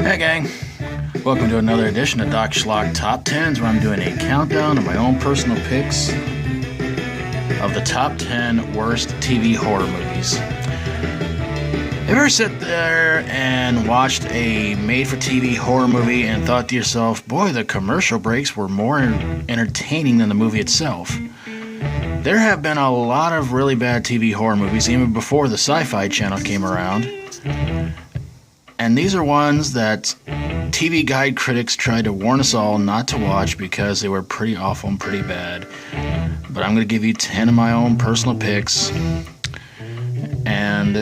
Hey gang, welcome to another edition of Doc Schlock Top 10s, where I'm doing a countdown of my own personal picks of the top 10 worst TV horror movies. Have you ever sat there and watched a made-for-TV horror movie and thought to yourself, boy, the commercial breaks were more entertaining than the movie itself? There have been a lot of really bad TV horror movies even before the Sci-Fi Channel came around. And these are ones that TV Guide critics tried to warn us all not to watch because they were pretty awful and pretty bad. But I'm going to give you 10 of my own personal picks. And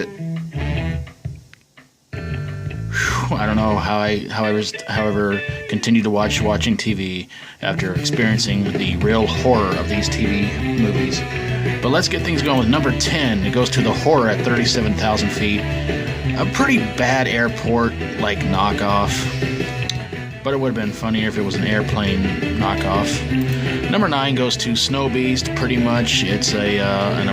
I don't know how I however continued to watching TV after experiencing the real horror of these TV movies. But let's get things going with number 10. It goes to The Horror at 37,000 Feet. A pretty bad airport-like knockoff, but it would have been funnier if it was an airplane knockoff. Number 9 goes to Snow Beast. Pretty much, it's an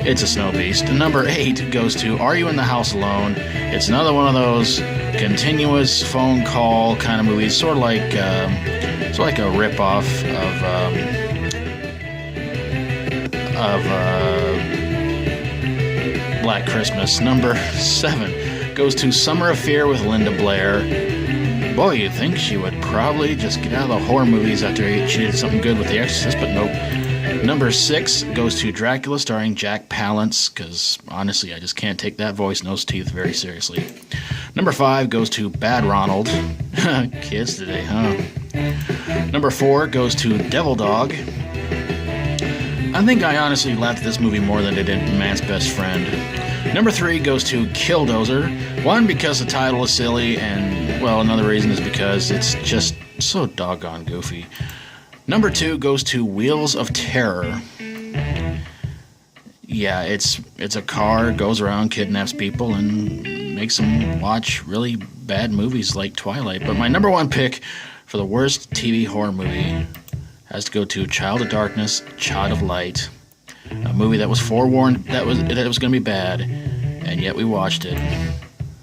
it's a snow beast. And number 8 goes to Are You in the House Alone? It's another one of those continuous phone call kind of movies, sort of like a rip-off of Black Christmas. Number 7 goes to Summer Affair with Linda Blair. Boy, you'd think she would probably just get out of the horror movies after she did something good with The Exorcist, but nope. Number 6 goes to Dracula starring Jack Palance, because honestly, I just can't take that voice and those teeth very seriously. Number 5 goes to Bad Ronald. Kids today, huh? Number 4 goes to Devil Dog. I think I honestly laughed at this movie more than I did Man's Best Friend. Number 3 goes to Killdozer. One, because the title is silly, and, well, another reason is because it's just so doggone goofy. Number 2 goes to Wheels of Terror. Yeah, it's a car, goes around, kidnaps people, and makes them watch really bad movies like Twilight. But my number 1 pick for the worst TV horror movie has to go to Child of Darkness, Child of Light. A movie that was forewarned that it was going to be bad, and yet we watched it.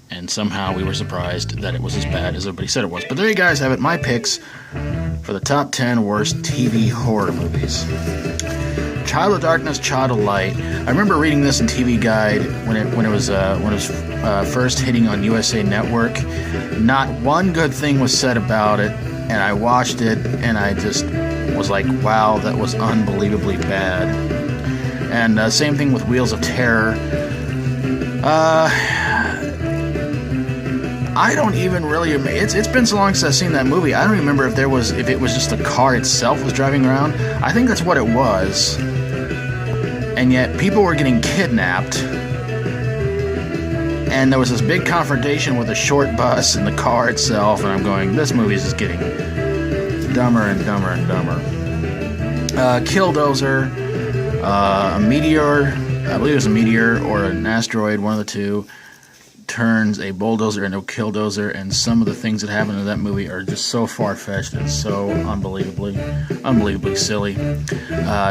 And somehow we were surprised that it was as bad as everybody said it was. But there you guys have it, my picks for the top 10 worst TV horror movies. Child of Darkness, Child of Light. I remember reading this in TV Guide when it was first hitting on USA Network. Not one good thing was said about it, and I watched it, and I just was like, wow, that was unbelievably bad. And same thing with Wheels of Terror. I don't even really. It's been so long since I've seen that movie. I don't remember if it was just the car itself was driving around. I think that's what it was. And yet people were getting kidnapped, and there was this big confrontation with a short bus and the car itself. And I'm going, this movie is just getting dumber and dumber and dumber. Killdozer, a meteor. I believe it was a meteor or an asteroid, one of the two, turns a bulldozer into a killdozer, and some of the things that happen in that movie are just so far-fetched and so unbelievably silly.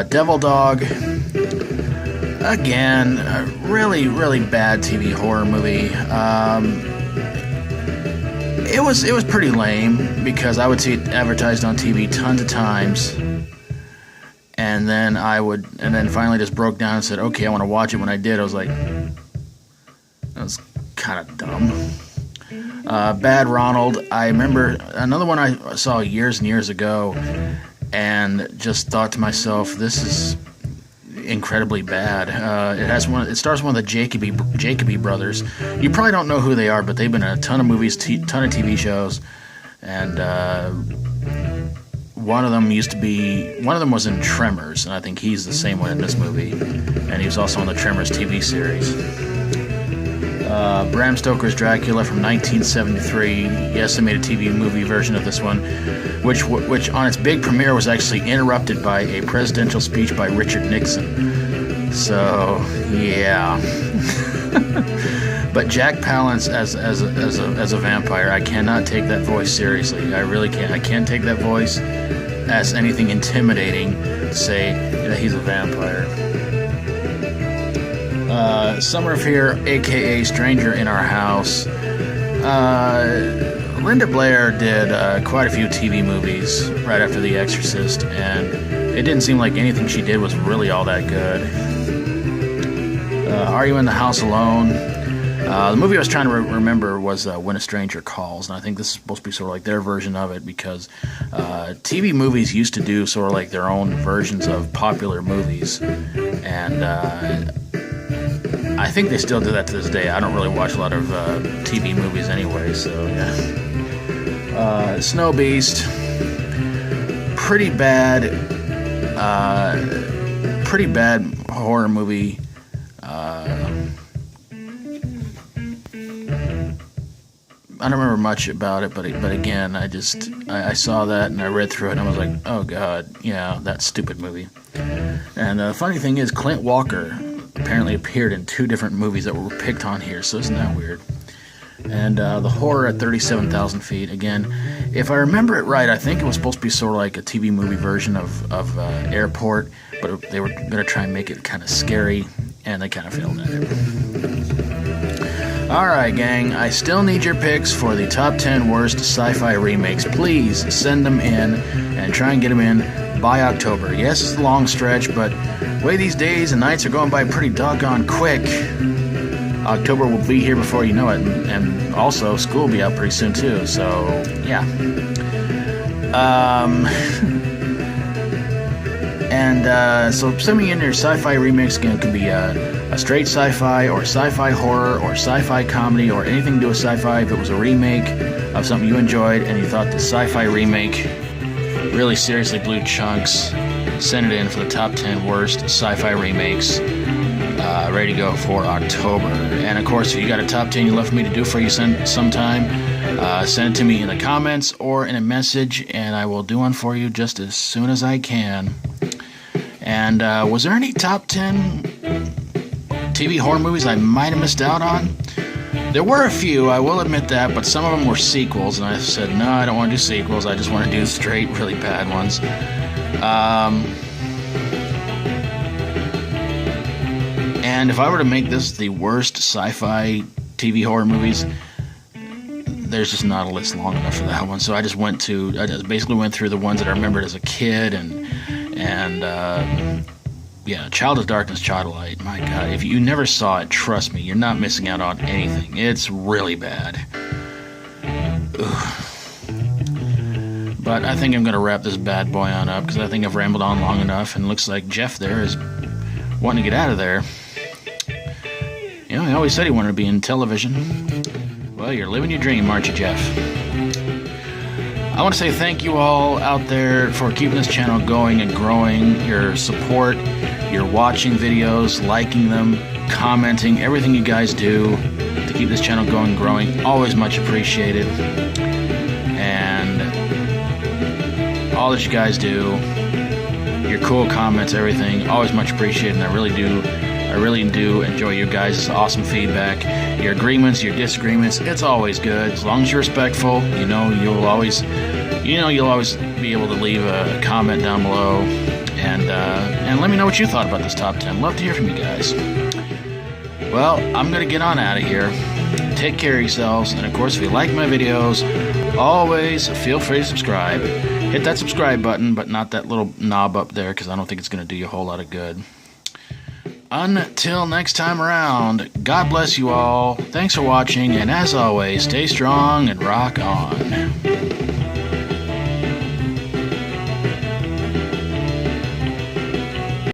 Devil Dog, again, a really, really bad TV horror movie. It was pretty lame because I would see it advertised on TV tons of times, and then finally just broke down and said, okay, I want to watch it. When I did, I was like, that was kind of dumb. Bad Ronald. I remember another one I saw years and years ago, and just thought to myself, this is incredibly bad. It stars one of the Jacoby brothers. You probably don't know who they are, but they've been in a ton of movies, ton of TV shows, and one of them was in Tremors, and I think he's the same one in this movie, and he was also on the Tremors TV series. Bram Stoker's Dracula from 1973, the estimated TV movie version of this one, which on its big premiere was actually interrupted by a presidential speech by Richard Nixon. So, yeah. But Jack Palance as a vampire, I cannot take that voice seriously. I really can't. I can't take that voice as anything intimidating to say that he's a vampire. Summer of Fear, aka Stranger in Our House. Linda Blair did quite a few TV movies right after The Exorcist, and it didn't seem like anything she did was really all that good. Are You in the House Alone? The movie I was trying to remember was When a Stranger Calls, and I think this is supposed to be sort of like their version of it, because TV movies used to do sort of like their own versions of popular movies, and I think they still do that to this day. I don't really watch a lot of TV movies anyway, so yeah. Snow Beast, pretty bad horror movie. I don't remember much about it, but again, I saw that and I read through it and I was like, oh god, yeah, that stupid movie. And the funny thing is, Clint Walker apparently appeared in 2 different movies that were picked on here, so isn't that weird? And the horror at 37,000 feet, again, if I remember it right, I think it was supposed to be sort of like a TV movie version of Airport, but they were going to try and make it kind of scary, and they kind of failed at it. Alright, gang, I still need your picks for the top 10 worst sci-fi remakes. Please send them in and try and get them in by October. Yes, it's a long stretch, but the way these days and nights are going by pretty doggone quick, October will be here before you know it, and also school will be out pretty soon too, so yeah. So send me in your sci-fi remakes. Again, it could be a straight sci-fi or sci-fi horror or sci-fi comedy or anything to do with sci-fi. If it was a remake of something you enjoyed and you thought the sci-fi remake really seriously blew chunks, send it in for the top 10 worst sci-fi remakes. Ready to go for October. And of course, if you got a top 10 you'd love for me to do for you sometime, send it to me in the comments or in a message, and I will do one for you just as soon as I can. And was there any top 10 TV horror movies I might have missed out on? There were a few, I will admit that, but some of them were sequels, and I said, no, I don't want to do sequels, I just want to do straight, really bad ones. And if I were to make this the worst sci-fi TV horror movies, there's just not a list long enough for that one. So I just basically went through the ones that I remembered as a kid, and Child of Darkness, Child of Light. My God, if you never saw it, trust me, you're not missing out on anything. It's really bad. Ugh. But I think I'm going to wrap this bad boy on up, because I think I've rambled on long enough, and it looks like Jeff there is wanting to get out of there. You know, he always said he wanted to be in television. Well, you're living your dream, aren't you, Jeff? I want to say thank you all out there for keeping this channel going and growing. Your support, your watching videos, liking them, commenting, everything you guys do to keep this channel going and growing. Always much appreciated. And all that you guys do, your cool comments, everything, always much appreciated, and I really do enjoy you guys' awesome feedback. Your agreements, your disagreements, it's always good. As long as you're respectful, you'll always be able to leave a comment down below and let me know what you thought about this top 10. Love to hear from you guys. Well, I'm going to get on out of here. Take care of yourselves, and of course, if you like my videos, always feel free to subscribe. Hit that subscribe button, but not that little knob up there, because I don't think it's going to do you a whole lot of good. Until next time around, God bless you all. Thanks for watching, and as always, stay strong and rock on.